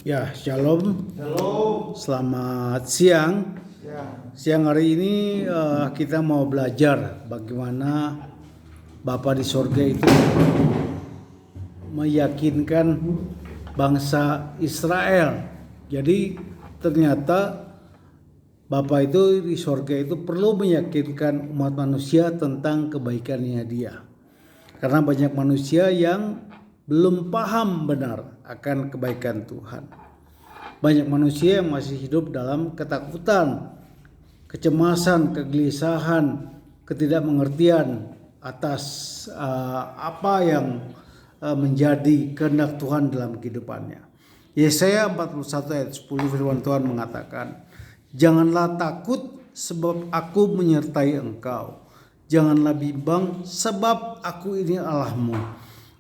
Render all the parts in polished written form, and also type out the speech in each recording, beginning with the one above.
Ya, shalom. Halo. Selamat siang. Siang hari ini kita mau belajar bagaimana Bapa di sorga itu meyakinkan bangsa Israel. Jadi ternyata Bapa itu di sorga itu perlu meyakinkan umat manusia tentang kebaikannya Dia. Karena banyak manusia yang belum paham benar akan kebaikan Tuhan. Banyak manusia yang masih hidup dalam ketakutan, kecemasan, kegelisahan, ketidakmengertian atas apa yang menjadi kehendak Tuhan dalam kehidupannya. Yesaya 41 ayat 10 firman Tuhan mengatakan, "Janganlah takut sebab aku menyertai engkau. Janganlah bimbang sebab aku ini Allahmu.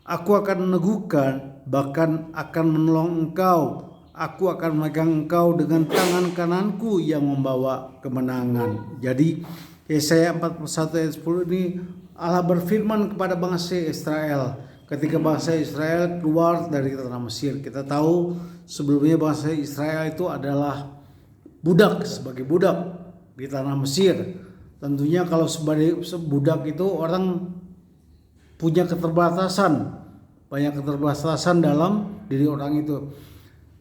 Aku akan meneguhkan, bahkan akan menolong engkau. Aku akan memegang engkau dengan tangan kananku yang membawa kemenangan." Jadi Yesaya 41 ayat 10 ini Allah berfirman kepada bangsa Israel. Ketika bangsa Israel keluar dari tanah Mesir, kita tahu sebelumnya bangsa Israel itu adalah sebagai budak di tanah Mesir. Tentunya kalau sebagai budak itu orang punya keterbatasan, banyak keterbatasan dalam diri orang itu.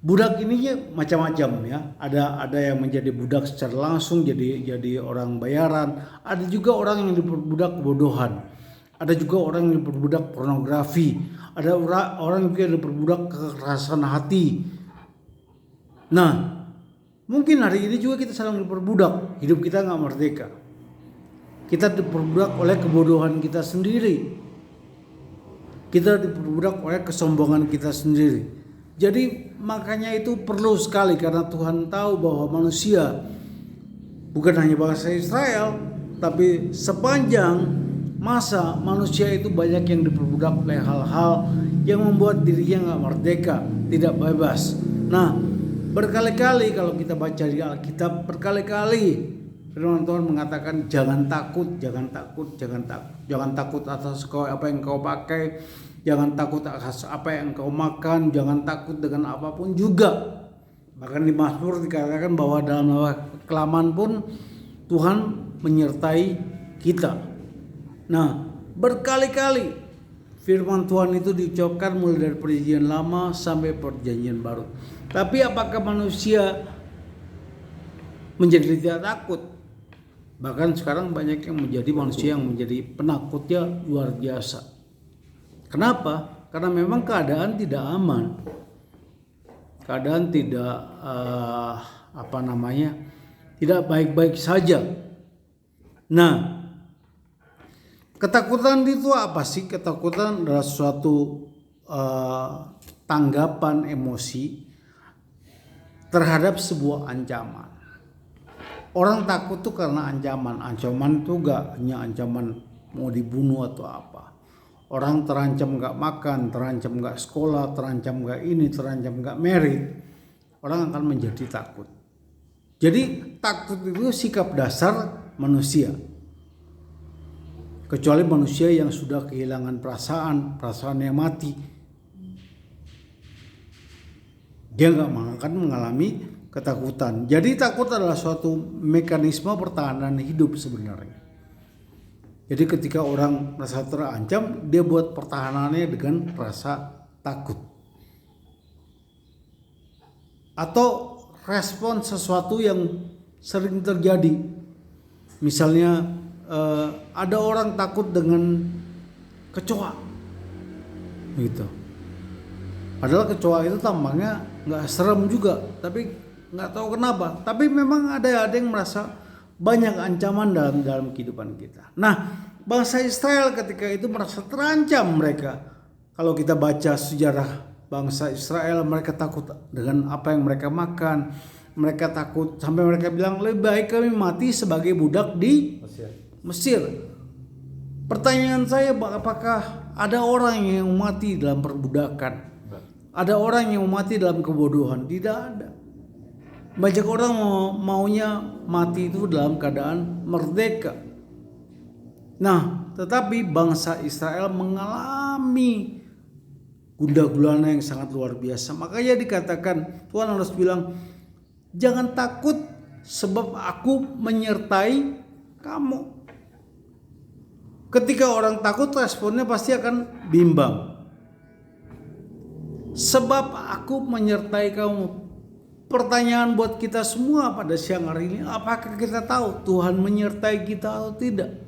Budak ini ya macam-macam ya. Ada yang menjadi budak secara langsung, jadi orang bayaran. Ada juga orang yang diperbudak kebodohan. Ada juga orang yang diperbudak pornografi. Ada orang juga yang diperbudak kekerasan hati. Nah, mungkin hari ini juga kita sedang diperbudak. Hidup kita nggak merdeka. Kita diperbudak oleh kebodohan kita sendiri. Kita diperbudak oleh kesombongan kita sendiri. Jadi makanya itu perlu sekali, karena Tuhan tahu bahwa manusia bukan hanya bangsa Israel, tapi sepanjang masa manusia itu banyak yang diperbudak oleh hal-hal yang membuat dirinya nggak merdeka, tidak bebas. Nah, berkali-kali kalau kita baca di Alkitab, berkali-kali firman Tuhan mengatakan jangan takut, jangan takut, jangan takut. Jangan takut atas apa yang kau pakai, jangan takut atas apa yang kau makan, jangan takut dengan apapun juga. Bahkan di Mazmur dikatakan bahwa dalam kelaman pun Tuhan menyertai kita. Nah, berkali-kali firman Tuhan itu diucapkan mulai dari perjanjian lama sampai perjanjian baru. Tapi apakah manusia menjadi tidak takut? Bahkan sekarang banyak yang menjadi manusia yang menjadi penakutnya luar biasa. Kenapa? Karena memang keadaan tidak aman. Keadaan tidak tidak baik-baik saja. Nah, ketakutan itu apa sih? Ketakutan adalah suatu tanggapan emosi terhadap sebuah ancaman. Orang takut tuh karena ancaman. Ancaman tuh gak hanya ancaman mau dibunuh atau apa. Orang terancam gak makan, terancam gak sekolah, terancam gak ini, terancam gak merit. Orang akan menjadi takut. Jadi takut itu sikap dasar manusia. Kecuali manusia yang sudah kehilangan perasaan yang mati. Dia gak akan mengalami ketakutan. Jadi takut adalah suatu mekanisme pertahanan hidup sebenarnya. Jadi ketika orang merasa terancam, dia buat pertahanannya dengan rasa takut. Atau respon sesuatu yang sering terjadi. Misalnya ada orang takut dengan kecoa. Gitu. Padahal kecoa itu tampaknya nggak serem juga, tapi nggak tahu kenapa. Tapi memang ada yang merasa banyak ancaman dalam kehidupan kita. Nah, bangsa Israel ketika itu merasa terancam mereka. Kalau kita baca sejarah bangsa Israel, mereka takut dengan apa yang mereka makan. Mereka takut sampai mereka bilang lebih baik kami mati sebagai budak di Mesir. Pertanyaan saya, apakah ada orang yang mati dalam perbudakan? Ada orang yang mati dalam kebodohan? Tidak ada. Banyak orang maunya mati itu dalam keadaan merdeka. Nah, tetapi bangsa Israel mengalami gundah gulana yang sangat luar biasa. Makanya dikatakan Tuhan harus bilang, jangan takut sebab aku menyertai kamu. Ketika orang takut, responnya pasti akan bimbang. Sebab aku menyertai kamu. Pertanyaan buat kita semua pada siang hari ini, apakah kita tahu Tuhan menyertai kita atau tidak?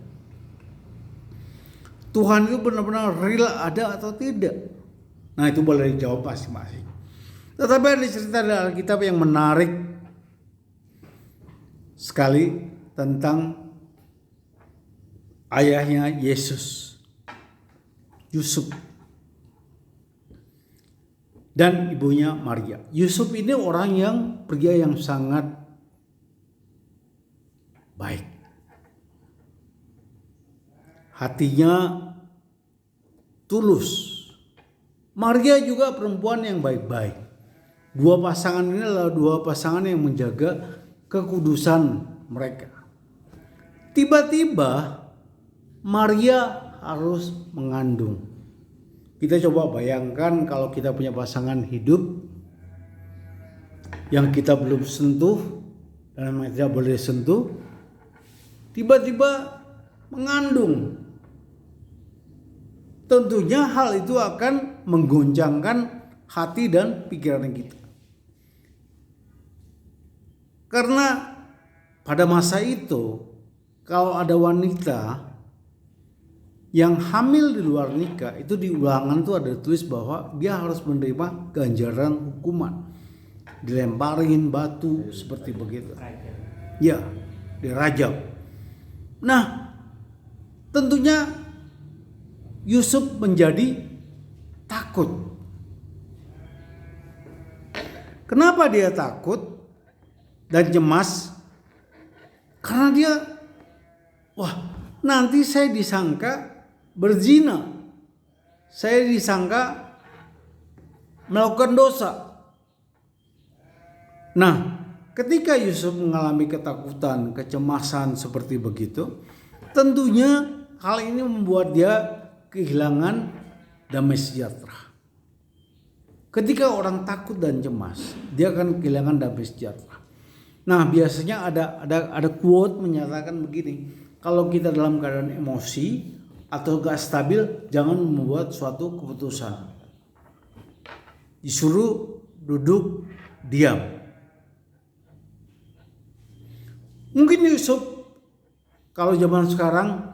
Tuhan itu benar-benar real ada atau tidak? Nah, itu boleh dijawab masing-masing. Tetapi ada cerita dari Alkitab yang menarik sekali tentang ayahnya Yesus, Yusuf, dan ibunya Maria. Yusuf ini orang yang pria yang sangat baik. Hatinya tulus. Maria juga perempuan yang baik-baik. Dua pasangan ini adalah dua pasangan yang menjaga kekudusan mereka. Tiba-tiba Maria harus mengandung. Kita coba bayangkan kalau kita punya pasangan hidup yang kita belum sentuh dan tidak boleh sentuh, tiba-tiba mengandung. Tentunya hal itu akan menggoncangkan hati dan pikiran kita. Karena pada masa itu, kalau ada wanita yang hamil di luar nikah, itu di Ulangan tuh ada tulis bahwa dia harus menerima ganjaran hukuman, dilemparin batu seperti begitu. Ya, dirajam. Nah, tentunya Yusuf menjadi takut. Kenapa dia takut dan cemas? Karena dia, nanti saya disangka berzina, saya disangka melakukan dosa. Nah, ketika Yusuf mengalami ketakutan, kecemasan seperti begitu, tentunya hal ini membuat dia kehilangan damai sejahtera. Ketika orang takut dan cemas, dia akan kehilangan damai sejahtera. Nah, biasanya ada quote menyatakan begini, kalau kita dalam keadaan emosi atau gak stabil, jangan membuat suatu keputusan. Disuruh duduk diam. Mungkin Yusuf kalau zaman sekarang,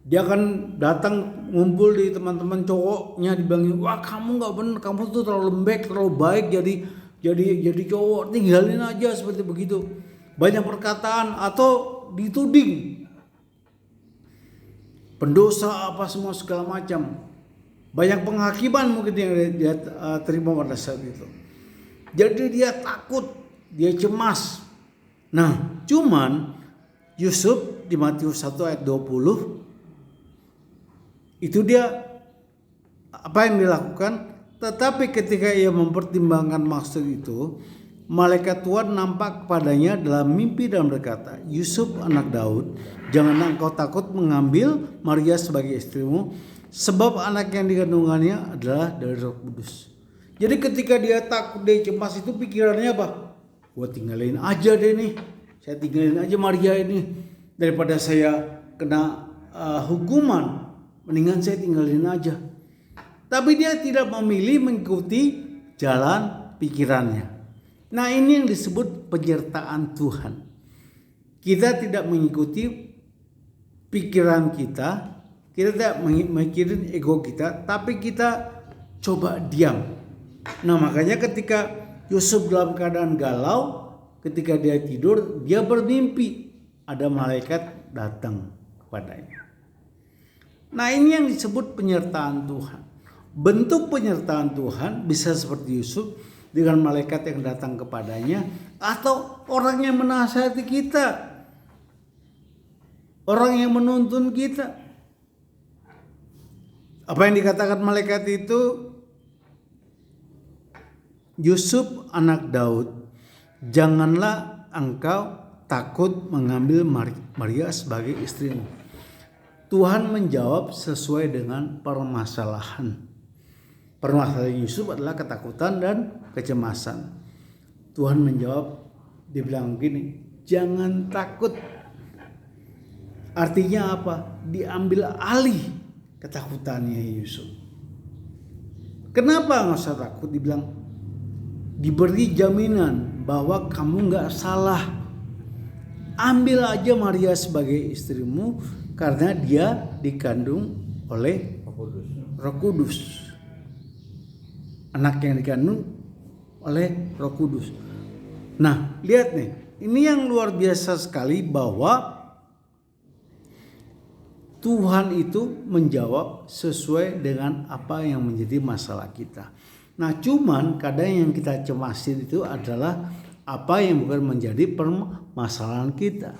dia akan datang ngumpul di teman-teman cowoknya, dibilangin, wah kamu gak bener, kamu tuh terlalu lembek, terlalu baik jadi cowok, tinggalin aja seperti begitu. Banyak perkataan atau dituding pendosa apa semua segala macam. Banyak penghakiman mungkin yang dia terima pada saat itu. Jadi dia takut, dia cemas. Nah, cuman Yusuf di Matius 1 ayat 20 itu dia apa yang dilakukan? Tetapi ketika ia mempertimbangkan maksud itu, malaikat Tuhan nampak kepadanya dalam mimpi dan berkata, Yusuf anak Daud, janganlah engkau takut mengambil Maria sebagai istrimu, sebab anak yang dikandungannya adalah dari Roh Kudus. Jadi ketika dia takut, dia cemas, itu pikirannya apa? Gua tinggalin aja deh nih, saya tinggalin aja Maria ini, daripada saya kena hukuman, mendingan saya tinggalin aja. Tapi dia tidak memilih mengikuti jalan pikirannya. Nah, ini yang disebut penyertaan Tuhan. Kita tidak mengikuti pikiran kita tidak mikirin ego kita, tapi kita coba diam. Nah, makanya ketika Yusuf dalam keadaan galau, ketika dia tidur, dia bermimpi ada malaikat datang kepadanya. Nah, ini yang disebut penyertaan Tuhan. Bentuk penyertaan Tuhan bisa seperti Yusuf dengan malaikat yang datang kepadanya, atau orang yang menasihati kita, orang yang menuntun kita. Apa yang dikatakan malaikat itu? Yusuf anak Daud, janganlah engkau takut mengambil Maria sebagai istrimu. Tuhan menjawab sesuai dengan permasalahan permasalahan Yusuf adalah ketakutan dan kecemasan. Tuhan menjawab, dia bilang begini, jangan takut. Artinya apa? Diambil alih ketakutannya Yusuf. Kenapa nggak usah takut? Dibilang, diberi jaminan bahwa kamu nggak salah. Ambil aja Maria sebagai istrimu karena dia dikandung oleh Roh Kudus. Anak yang dikandung oleh Roh Kudus. Nah, lihat nih, ini yang luar biasa sekali bahwa Tuhan itu menjawab sesuai dengan apa yang menjadi masalah kita. Nah, cuman kadang yang kita cemasin itu adalah apa yang bukan menjadi permasalahan kita.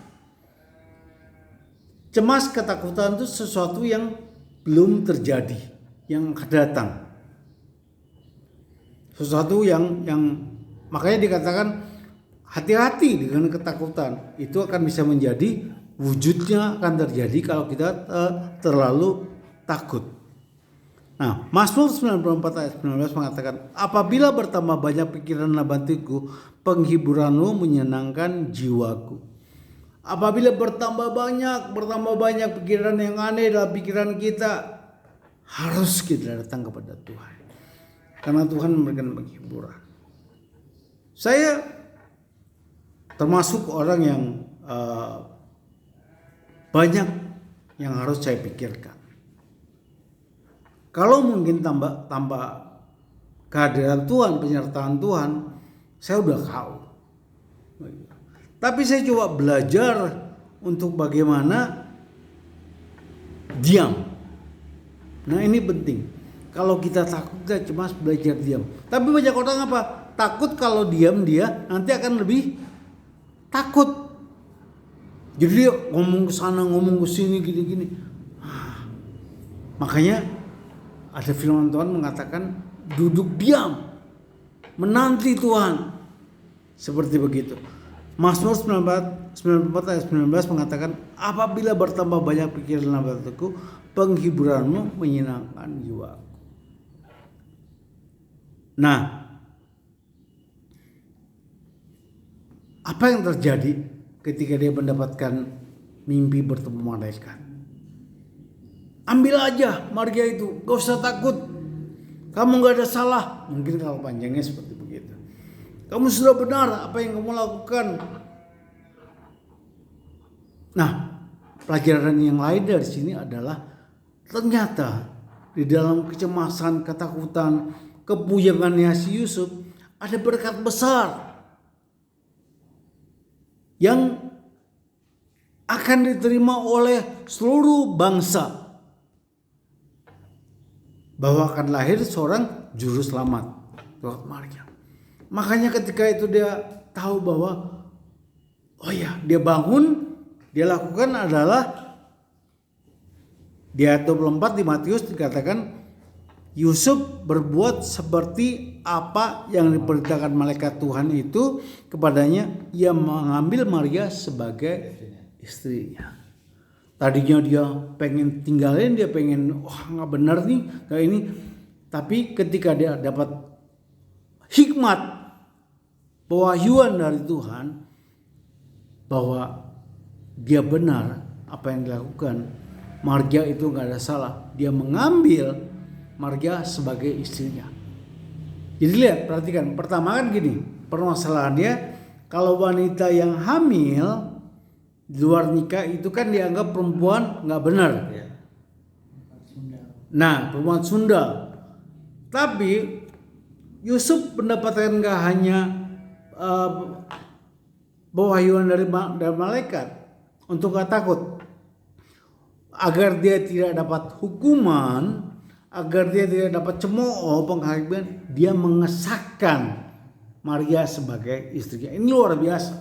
Cemas, ketakutan itu sesuatu yang belum terjadi, yang akan datang. Sesuatu yang makanya dikatakan hati-hati dengan ketakutan. Itu akan bisa menjadi, wujudnya akan terjadi kalau kita terlalu takut. Nah, Mazmur 94 ayat 19 mengatakan, apabila bertambah banyak pikiran nabatiku, penghiburanmu menyenangkan jiwaku. Apabila bertambah banyak pikiran yang aneh dalam pikiran kita, harus kita datang kepada Tuhan. Karena Tuhan memberikan penghiburan. Saya termasuk orang yang banyak yang harus saya pikirkan. Kalau mungkin tambah kehadiran Tuhan, penyertaan Tuhan, saya udah tahu. Tapi saya coba belajar untuk bagaimana diam. Nah, ini penting. Kalau kita takut, kita cemas, belajar diam. Tapi banyak orang apa? Takut kalau diam dia nanti akan lebih takut. Jadi dia ngomong ke sana, ngomong ke sini, gini-gini. Makanya ada firman Tuhan mengatakan duduk diam, menanti Tuhan. Seperti begitu. Mazmur 94 ayat 19 mengatakan, apabila bertambah banyak pikiran nabatiku, penghiburanmu menyenangkan jiwaku. Nah, apa yang terjadi ketika dia mendapatkan mimpi bertemu malaikat? Ambil aja Maria itu, gak usah takut. Kamu gak ada salah. Mungkin kalau panjangnya seperti begitu. Kamu sudah benar apa yang kamu lakukan. Nah, pelajaran yang lain dari sini adalah ternyata di dalam kecemasan, ketakutan, kepujangannya si Yusuf ada berkat besar yang akan diterima oleh seluruh bangsa. Bahwa akan lahir seorang juru selamat, lewat Maria. Makanya ketika itu dia tahu bahwa dia bangun, dia lakukan adalah di ayat 24 di Matius dikatakan Yusuf berbuat seperti apa yang diperintahkan malaikat Tuhan itu kepadanya. Ia mengambil Maria sebagai istrinya. Tadinya dia pengen tinggalin, dia pengen nggak benar nih kayak ini. Tapi ketika dia dapat hikmat, pewahyuan dari Tuhan bahwa dia benar apa yang dilakukan, Maria itu nggak ada salah. Dia mengambil Maria sebagai istrinya. Jadi lihat, perhatikan. Pertama kan gini, permasalahannya kalau wanita yang hamil di luar nikah itu kan dianggap perempuan nggak benar. Nah, perempuan sundal. Tapi Yusuf mendapatkan nggak hanya pewahyuan dari malaikat untuk nggak takut, agar dia tidak dapat hukuman, agar dia tidak dapat cemooh penghakiman, dia mengesahkan Maria sebagai istrinya. Ini luar biasa.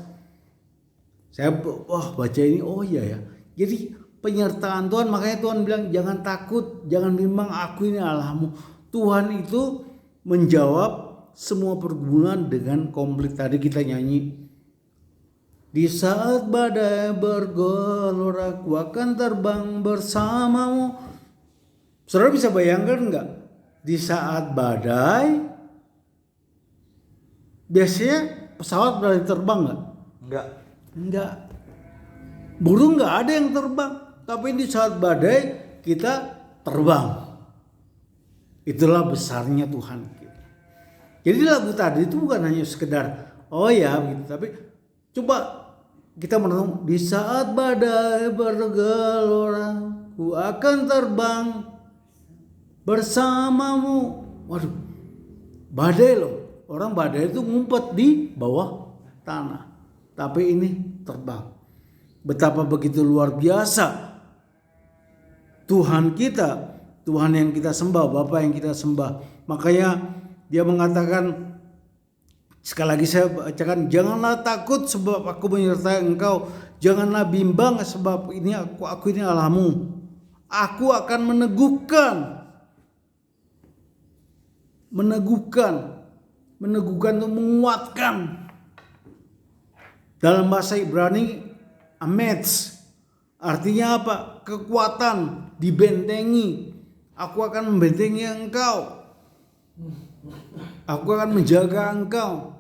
Saya baca ini, ya. Jadi penyertaan Tuhan, makanya Tuhan bilang jangan takut, jangan bimbang, aku ini Allahmu. Tuhan itu menjawab semua pergumulan dengan komplit. Tadi kita nyanyi, di saat badai bergelora, aku akan terbang bersamamu. Saudara bisa bayangkan enggak? di saat badai, biasanya pesawat berani terbang nggak? Enggak. Burung nggak ada yang terbang, tapi di saat badai kita terbang. Itulah besarnya Tuhan kita. Jadi lagu tadi itu bukan hanya sekedar oh ya gitu, tapi coba kita merenung, di saat badai bergelora, ku akan terbang bersamamu. Waduh, badai loh. Orang badai itu ngumpet di bawah tanah, tapi ini terbang. Betapa begitu luar biasa Tuhan kita, Tuhan yang kita sembah, Bapa yang kita sembah. Makanya dia mengatakan, sekali lagi saya bacakan, janganlah takut sebab aku menyertai engkau, janganlah bimbang sebab ini aku ini Allahmu. Aku akan meneguhkan itu menguatkan. Dalam bahasa Ibrani amets, artinya apa? Kekuatan, dibentengi. Aku akan membentengi engkau. Aku akan menjaga engkau.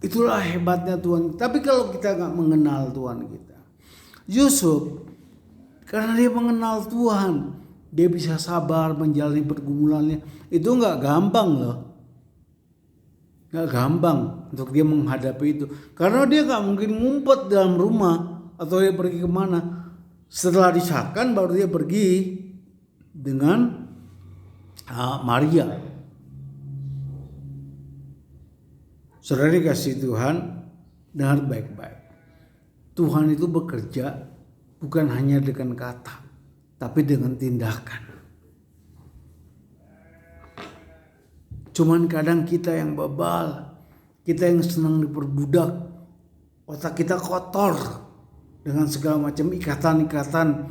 Itulah hebatnya Tuhan. Tapi kalau kita gak mengenal Tuhan kita, Yusuf karena dia mengenal Tuhan, dia bisa sabar menjalani pergumulannya. Itu gak gampang loh. Gak gampang untuk dia menghadapi itu. Karena dia gak mungkin ngumpet dalam rumah atau dia pergi kemana. Setelah disahkan baru dia pergi dengan Maria. Saudara dikasih Tuhan, dengar baik-baik. Tuhan itu bekerja bukan hanya dengan kata, tapi dengan tindakan. Cuman kadang kita yang bebal, kita yang senang diperbudak, otak kita kotor dengan segala macam ikatan-ikatan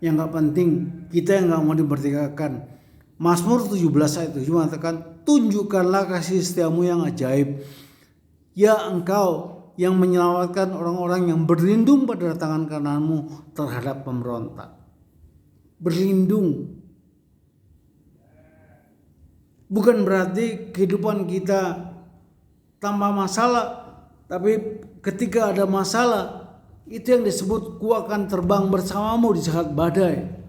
yang gak penting, kita yang gak mau dimerdekakan. Mazmur 17 ayat 7 mengatakan, tunjukkanlah kasih setiamu yang ajaib, ya engkau yang menyelamatkan orang-orang yang berlindung pada tangan kananmu terhadap pemberontak. Berlindung bukan berarti kehidupan kita tanpa masalah, tapi ketika ada masalah, itu yang disebut ku akan terbang bersamamu di saat badai.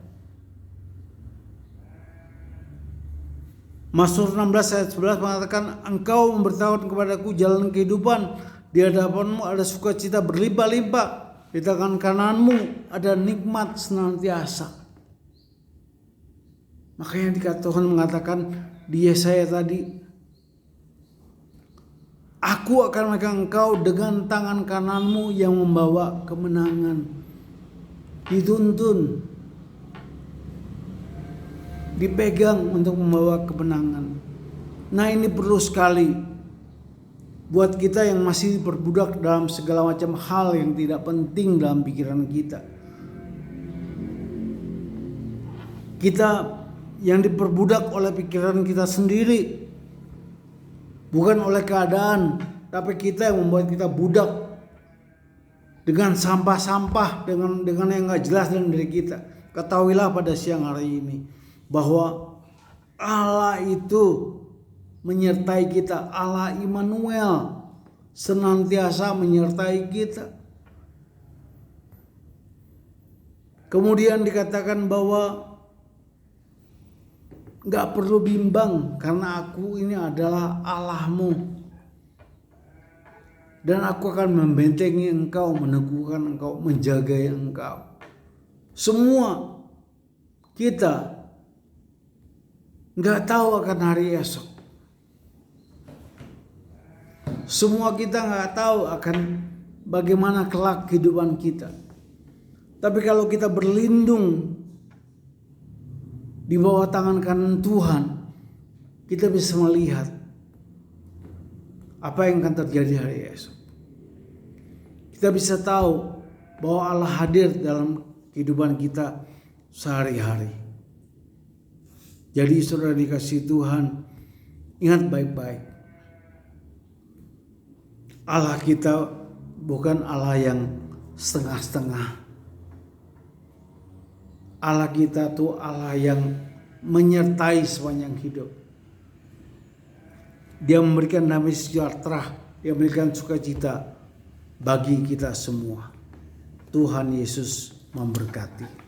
Mazmur 16 ayat 11 mengatakan, engkau memberitahukan kepadaku jalan kehidupan, di hadapanmu ada sukacita berlimpah-limpah, di tangan kananmu ada nikmat senantiasa. Makanya dikatakan Tuhan mengatakan di Yesaya tadi, aku akan memegang engkau dengan tangan kananmu yang membawa kemenangan. Dituntun, dipegang untuk membawa kemenangan. Nah, ini perlu sekali buat kita yang masih berbudak dalam segala macam hal yang tidak penting dalam pikiran kita. Kita yang diperbudak oleh pikiran kita sendiri, bukan oleh keadaan, tapi kita yang membuat kita budak dengan sampah-sampah, dengan yang gak jelas dalam diri kita. Ketahuilah pada siang hari ini bahwa Allah itu menyertai kita. Allah Immanuel senantiasa menyertai kita. Kemudian dikatakan bahwa gak perlu bimbang karena aku ini adalah Allahmu, dan aku akan membentengi engkau, meneguhkan engkau, menjaga engkau. Semua kita gak tahu akan hari esok. Semua kita gak tahu akan bagaimana kelak kehidupan kita. Tapi kalau kita berlindung di bawah tangan kanan Tuhan, kita bisa melihat apa yang akan terjadi hari esok. Kita bisa tahu bahwa Allah hadir dalam kehidupan kita sehari-hari. Jadi saudara dikasih Tuhan, ingat baik-baik. Allah kita bukan Allah yang setengah-setengah. Allah kita tuh Allah yang menyertai sepanjang hidup. Dia memberikan damai sejahtera, dia memberikan sukacita bagi kita semua. Tuhan Yesus memberkati.